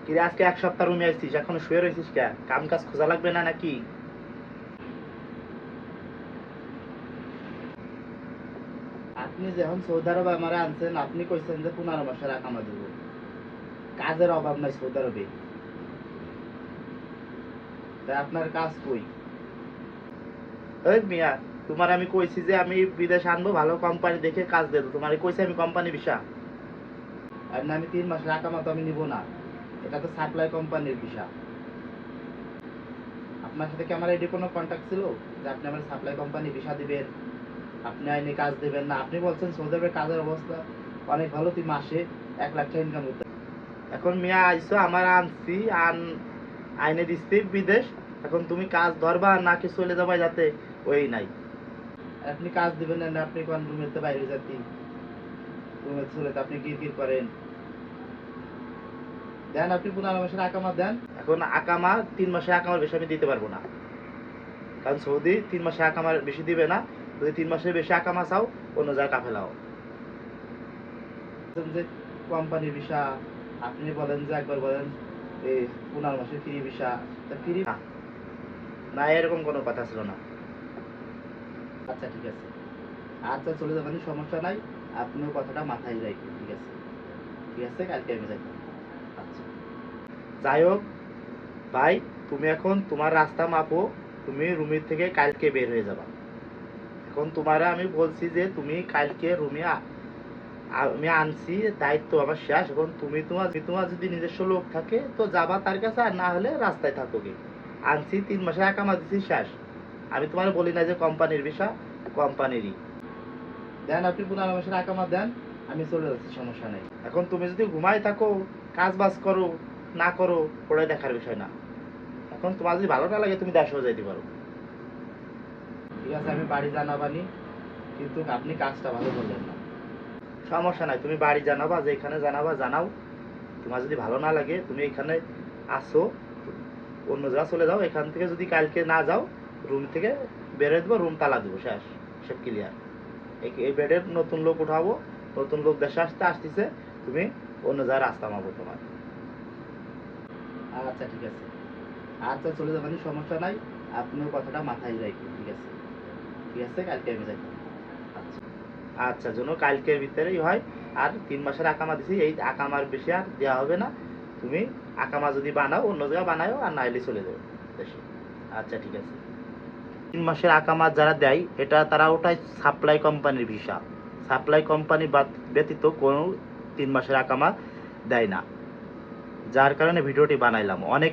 কিরে আজকে এক সপ্তাহ রুমে আসছিস, এখনো শুয়ে রয়েছিস কে? কাম কাজ খোঁজা লাগবে না নাকি? আপনি যখন সৌদি আরবে আমারে আনছেন, আপনি কইছেন যে 15 মাসের আকামা দিব। কাজের অভাব নাই সৌদি আরবে, তাই আপনার কাজ কই? ওই মিয়া, তোমার আমি কইছি যে আমি বিদেশ আনবো, ভালো কোম্পানি দেখে কাজ দেবো। তোমার কইছি আমি কোম্পানি ভিসা। আর না, আমি 3 মাসের আকামা তো আমি নিব না। এটা তো সাপ্লাই কোম্পানির ভিসা। আপনার সাথে কি আমার এটি কোনো কন্ট্যাক্ট ছিল যে আপনি আমার সাপ্লাই কোম্পানি ভিসা দিবেন, আপনি আইনি কাজ দিবেন না? আপনি বলছেন সৌদি আরবের কাজের অবস্থা অনেক ভালো, তুই মাসে 1 লাখ টাকা ইনকাম করতে। এখন মিয়া আইসো আমার আনছি, আইনে দিচ্ছি বিদেশ। এখন তুমি কাজ ধরবা নাকি চলে যাবা, যাতে ওই নাই। আপনি কাজ দিবেন না, আপনি কোন রুমেতে বাইরে যাতি রুমে চলে আপনি কি করেন? দেন, আপনি 15 মাসের আকামা দেন। এখন আকামা 3 মাসের আকামার বেশি আমি দিতে পারবো না, কারণ সৌদি 3 মাসের আকামার বেশি দিবে না। যদি 3 মাসের বেশি আকামা চাও, অন্য জায়গায় কাফেলাও। যে কোম্পানি ভিসা, আপনি বলেন যে একবার বলেন এই 15 মাসের ফ্রি ভিসা, তা ফ্রি না, এরকম কোনো কথা ছিল না। আচ্ছা ঠিক আছে, আচ্ছা চলে যাবেন, সমস্যা নাই। আপনিও কথাটা মাথায় রাখবেন, ঠিক আছে? ঠিক আছে, কালকে আমি যাই। আচ্ছা, যাই হোক ভাই, তুমি এখন তোমার রাস্তা মাপো। তুমি রুমের থেকে কালকে বের হয়ে যাবা। এখন তোমারা আমি বলছি যে তুমি কালকে রুমে আমি আনছি, দায়িত্ব আমার শেষ। এখন তুমি তোমার যদি নিজস্ব লোক থাকে তো যাবা তার কাছে, আর না হলে রাস্তায় থাকো গে। আনছি 3 মাসের আকামা দিছি, শেষ। আমি তোমার বলি না যে কোম্পানির বিষয়, কোম্পানিরই দেন। আপনি 15 মাসের আকামা দেন, আমি চলে যাচ্ছি, সমস্যা নেই। এখন তুমি যদি ঘুমাই থাকো, কাজ বাজ করো না করো, ওটা দেখার বিষয় না। এখন তোমার যদি ভালো না লাগে, তুমি দেশেও যাইতে পারো। ঠিক আছে, আমি বাড়ি জানাবানি, কিন্তু আপনি কাজটা ভালো করলেন না। সমস্যা নাই, তুমি বাড়ি জানাবা, যে এখানে জানাবা জানাও। তোমার যদি ভালো না লাগে, তুমি এখানে আসো, অন্য জায়গা চলে যাও। এখান থেকে যদি কালকে না যাও, রুম থেকে বেরোয় দেবো, রুম তালা দেবো, শেষ, সব ক্লিয়ার। এই বেডের নতুন লোক উঠাবো, নতুন লোক দেশে আসতেছে। তুমি অন্য জায়গায় রাস্তা মারবো তোমার। আচ্ছা ঠিক আছে, আচ্ছা চলে যাবেন, সমস্যা নাই। আপনিও কথাটা মাথায় রাখবেন, ঠিক আছে? ঠিক আছে, কালকে আমি যাই। আচ্ছা আচ্ছা, যেন কালকের ভিতরেই হয়। আর 3 মাসের আকামা দিছি, এই আকামার বেশি আর দেওয়া হবে না। তুমি আকামা যদি বানাও, অন্য জায়গায় বানাও, আর নাইলে চলে যাবে দেশে। আচ্ছা ঠিক আছে। 3 মাসের আকামা যারা দেয়, এটা তারা ওটাই সাপ্লাই কোম্পানির ভিসা। সাপ্লাই কোম্পানি ব্যতীত কোনো 3 মাসের আকামা দেয় না। যার কারণে ভিডিওটি বানাইলাম। অনেক